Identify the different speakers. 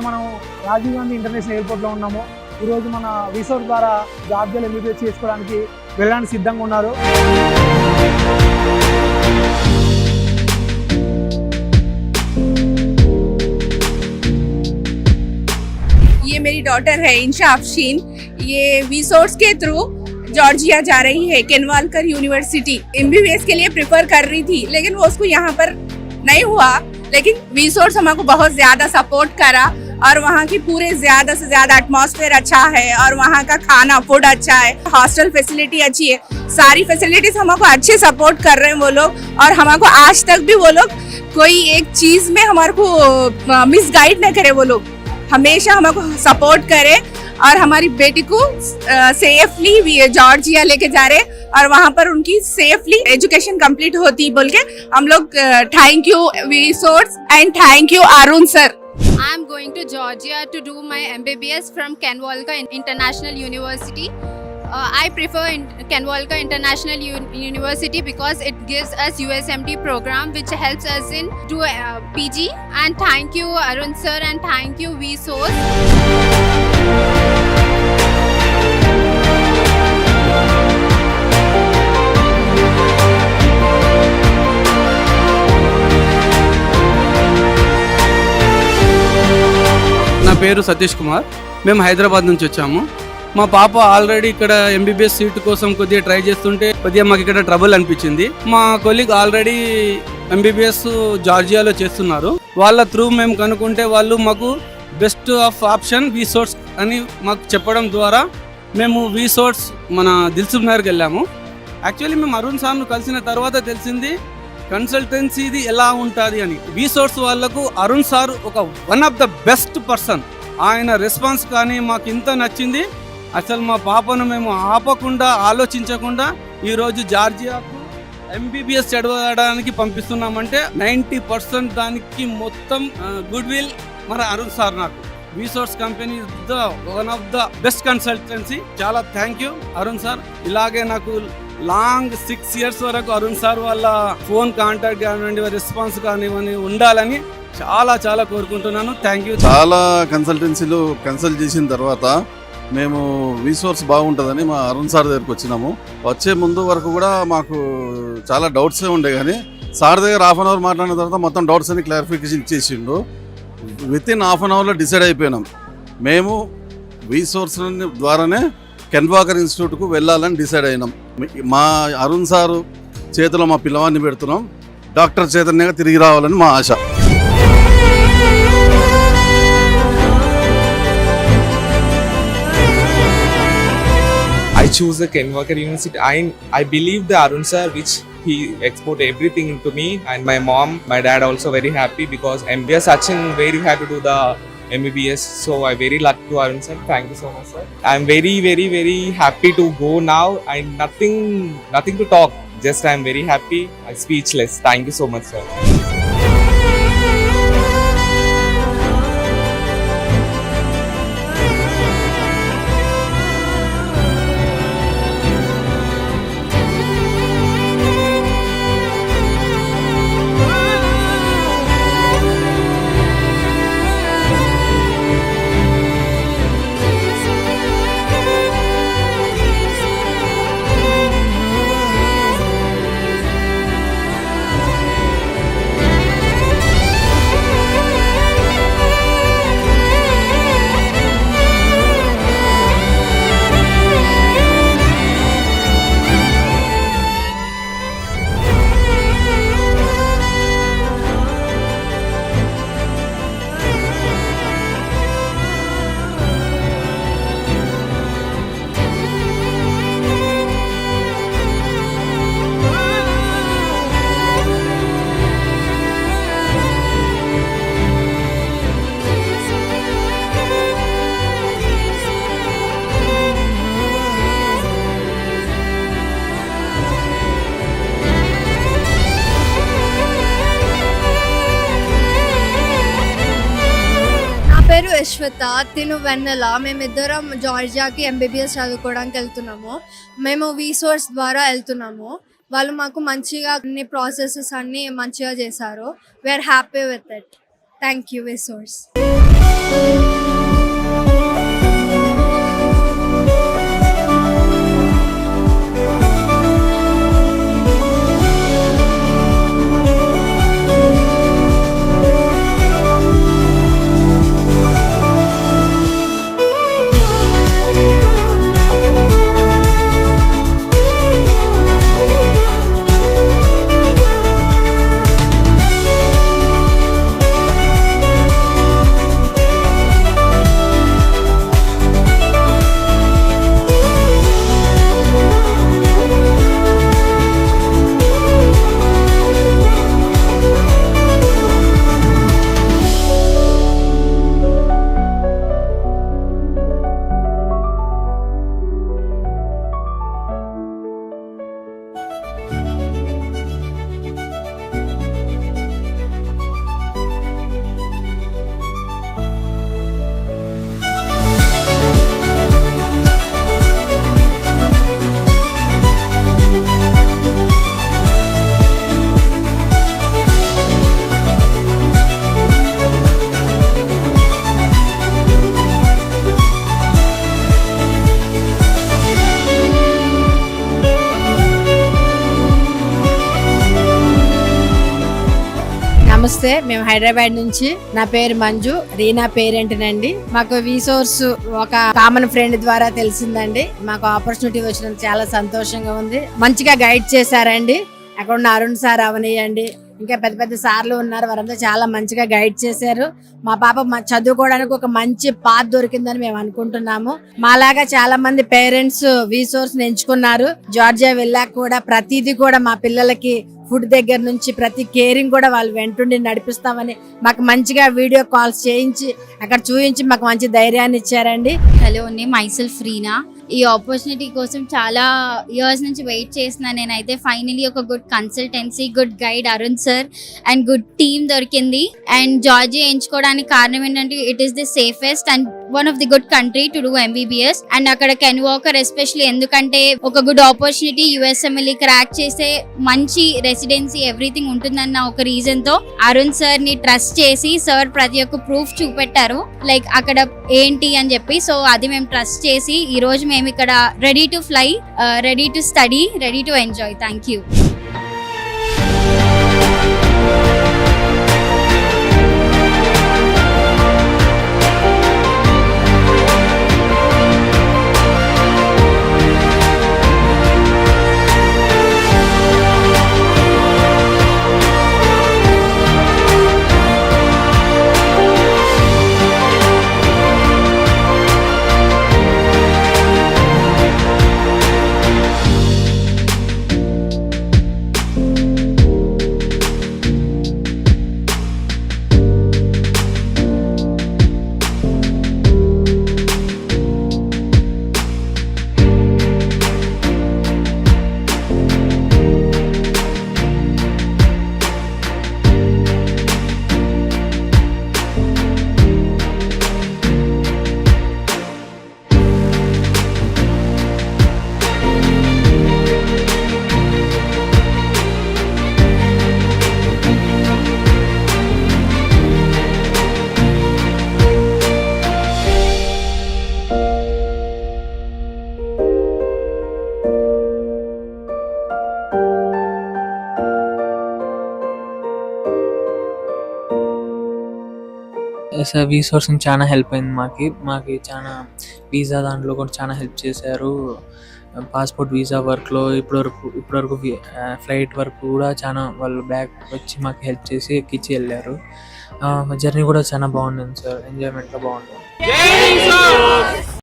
Speaker 1: మనం రాజీవ్ గాంధీ ఇంటర్నేషనల్ ఎయిర్పోర్ట్లో ఉన్నాము. ఈరోజు మన రిసోర్స్ ద్వారా జార్జియాలో ఎంబీబీఎస్ చేసుకోవడానికి వెళ్ళడానికి సిద్ధంగా ఉన్నారు.
Speaker 2: ये मेरी डॉटर है इंशा अफशीन. ये वीसोर्स के थ्रू जॉर्जिया जा रही है. केनवालकर यूनिवर्सिटी एमबीबीएस के लिए प्रिफर कर रही थी, लेकिन वो उसको यहाँ पर नहीं हुआ. लेकिन वीसोर्स हमको बहुत ज्यादा सपोर्ट करा और वहाँ की पूरे ज्यादा से ज्यादा एटमॉस्फेयर अच्छा है और वहाँ का खाना फूड अच्छा है, हॉस्टल फैसिलिटी अच्छी है, सारी फैसिलिटीज हमको अच्छे सपोर्ट कर रहे हैं वो लोग. और हमको आज तक भी वो लोग कोई एक चीज में हमारे को मिसगाइड न करे. वो लोग हमेशा हमको सपोर्ट करे और हमारी बेटी को सेफली जॉर्जिया लेके जा रहे और वहाँ पर उनकी सेफली एजुकेशन कंप्लीट होती बोल के हम लोग thank you Vsource and thank you Arun sir.
Speaker 3: I am going to Georgia to do my MBBS from Kenwalka International University. I prefer Kenwalka International University because it gives us USMD program which helps us in do PG. And thank you Arun sir and thank you VSource.
Speaker 4: నా పేరు సతీష్ కుమార్. మేము హైదరాబాద్ నుంచి వచ్చాము. మా పాప already ఇక్కడ MBBS seat కోసం కొద్దిగా ట్రై చేస్తుంటే కొద్దిగా మాకు ఇక్కడ ట్రబుల్ అనిపించింది. మా కొలీగ్ ఆల్రెడీ ఎంబీబీఎస్ జార్జియాలో చేస్తున్నారు. వాళ్ళ త్రూ మేము కనుక్కుంటే వాళ్ళు మాకు బెస్ట్ ఆఫ్ ఆప్షన్ వీసోర్స్ అని మాకు చెప్పడం ద్వారా మేము వీసోర్స్ మన దిల్సుఖ్ నగర్కి వెళ్ళాము. యాక్చువల్లీ మేము అరుణ్ సార్ను కలిసిన తర్వాత తెలిసింది కన్సల్టెన్సీది ఎలా ఉంటుంది అని. వీసోర్స్ వాళ్ళకు అరుణ్ సార్ ఒక one of the best person. ఆయన రెస్పాన్స్ కానీ మాకు ఇంత నచ్చింది. అసలు మా పాపను మేము ఆపకుండా ఆలోచించకుండా ఈరోజు జార్జియాకు ఎంబీబీఎస్ చదవడానికి పంపిస్తున్నామంటే 90% దానికి మొత్తం గుడ్ విల్ మన అరుణ్ సార్. నాకు Vsource company the one of the best consultancy. చాలా థ్యాంక్ యూ అరుణ్ సార్. ఇలాగే నాకు లాంగ్ 6 years వరకు అరుణ్ సార్ వాళ్ళ ఫోన్ కాంటాక్ట్ కానివ్వండి, రెస్పాన్స్ కానివ్వండి ఉండాలని చాలా చాలా కోరుకుంటున్నాను. Thank you.
Speaker 5: చాలా కన్సల్టెన్సీలు కన్సల్ట్ చేసిన తర్వాత మేము వీసోర్స్ బాగుంటుందని మా అరుణ్ సార్ దగ్గరికి వచ్చినాము. వచ్చే ముందు వరకు కూడా మాకు చాలా డౌట్సే ఉండే, కానీ సార్ దగ్గర హాఫ్ అన్ అవర్ మాట్లాడిన తర్వాత మొత్తం డౌట్స్ అని క్లారిఫికేషన్ ఇచ్చేసిండు. వితిన్ హాఫ్ అన్ అవర్లో డిసైడ్ అయిపోయినాం. మేము వీసోర్స్ ద్వారానే కెన్వాకర్ ఇన్స్టిట్యూట్కు వెళ్ళాలని డిసైడ్ అయినాం. మా అరుణ్ సారు చేతిలో మా పిల్లవాడిని పెడుతున్నాం. డాక్టర్ చైతన్యగా తిరిగి రావాలని మా ఆశ.
Speaker 6: I choose the Kenwalker University. I believe the Arun sir, which he export everything into me, and my mom, my dad also very happy because we are such an very happy to do the MBBS. So I very lucky to Arun sir. Thank you so much, sir. I am very very very happy to go now. I nothing to talk. Just I am very happy. I'm speechless. Thank you so much, sir.
Speaker 7: పేరు యశ్వత, తిను వెన్నెల. మేమిద్దరం జార్జియాకి MBBS చదువుకోవడానికి వెళ్తున్నాము. మేము వీసోర్స్ ద్వారా వెళ్తున్నాము. వాళ్ళు మాకు మంచిగా అన్ని ప్రాసెసెస్ అన్నీ మంచిగా చేశారు. We're happy with it. Thank you Vsource.
Speaker 8: నమస్తే, మేము హైదరాబాద్ నుంచి. నా పేరు మంజు, రీనా పేరెంట్ నండి. మాకు విసోర్స్ ఒక కామన్ ఫ్రెండ్ ద్వారా తెలిసిందండి. మాకు ఆపర్చునిటీ వచ్చినందుకు చాలా సంతోషంగా ఉంది. మంచిగా గైడ్ చేశారండి. అక్కడ ఉన్న అరుణ్ సార్ అవనియండి, ఇంకా పెద్ద పెద్ద సార్లు ఉన్నారు, వారంతా చాలా మంచిగా గైడ్ చేశారు. మా పాప చదువుకోవడానికి ఒక మంచి పాత్ దొరికిందని మేము అనుకుంటున్నాము. మాలాగా చాలా మంది పేరెంట్స్ విసోర్స్ ఎంచుకున్నారు. జార్జియా వెళ్ళాక కూడా ప్రతిదీ కూడా మా పిల్లలకి ఫుడ్ దగ్గర నుంచి ప్రతి కేరింగ్ కూడా వాళ్ళు వెంటుండి నడిపిస్తామని మాకు మంచిగా వీడియో కాల్స్ చేయించి అక్కడ చూపించి మాకు మంచి ధైర్యాన్ని ఇచ్చారండి.
Speaker 9: హలో, నేను మైసెల్ఫ్ రీనా. ఈ ఆపర్చునిటీ కోసం చాలా ఇయర్స్ నుంచి వెయిట్ చేసిన నేనైతే ఫైనలీ ఒక good consultancy, good guide Arun sir and good team దొరికింది. అండ్ జార్జియా ఎంచుకోవడానికి కారణం ఏంటంటే it is the safest and one of the good country to do MBBS. And అక్కడ కెన్ వాకర్ ఎస్పెషల్లీ ఎందుకంటే ఒక గుడ్ ఆపర్చునిటీ, USMLE క్రాక్ చేసే మంచి residency everything ఉంటుందన్న ఒక రీజన్ తో అరుణ్ సార్ ని ట్రస్ట్ చేసి సార్ ప్రతి ఒక్క ప్రూఫ్ చూపెట్టారు, లైక్ అక్కడ ఏంటి అని చెప్పి. సో అది మేము ట్రస్ట్ చేసి ఈ రోజు మేము ఇక్కడ ready to fly, ready to study, ready to enjoy. Thank you.
Speaker 10: Vsource చాలా హెల్ప్ అయింది. మాకు చాలా వీసా దాంట్లో కూడా చాలా హెల్ప్ చేశారు. పాస్పోర్ట్ వీసా వర్క్లో ఇప్పటివరకు ఫ్లైట్ వర్క్ కూడా చాలా వాళ్ళు బ్యాక్ వచ్చి మాకు హెల్ప్ చేసి ఎక్కించి వెళ్ళారు. జర్నీ కూడా చాలా బాగుంది సార్, ఎంజాయ్మెంట్గా బాగుంది.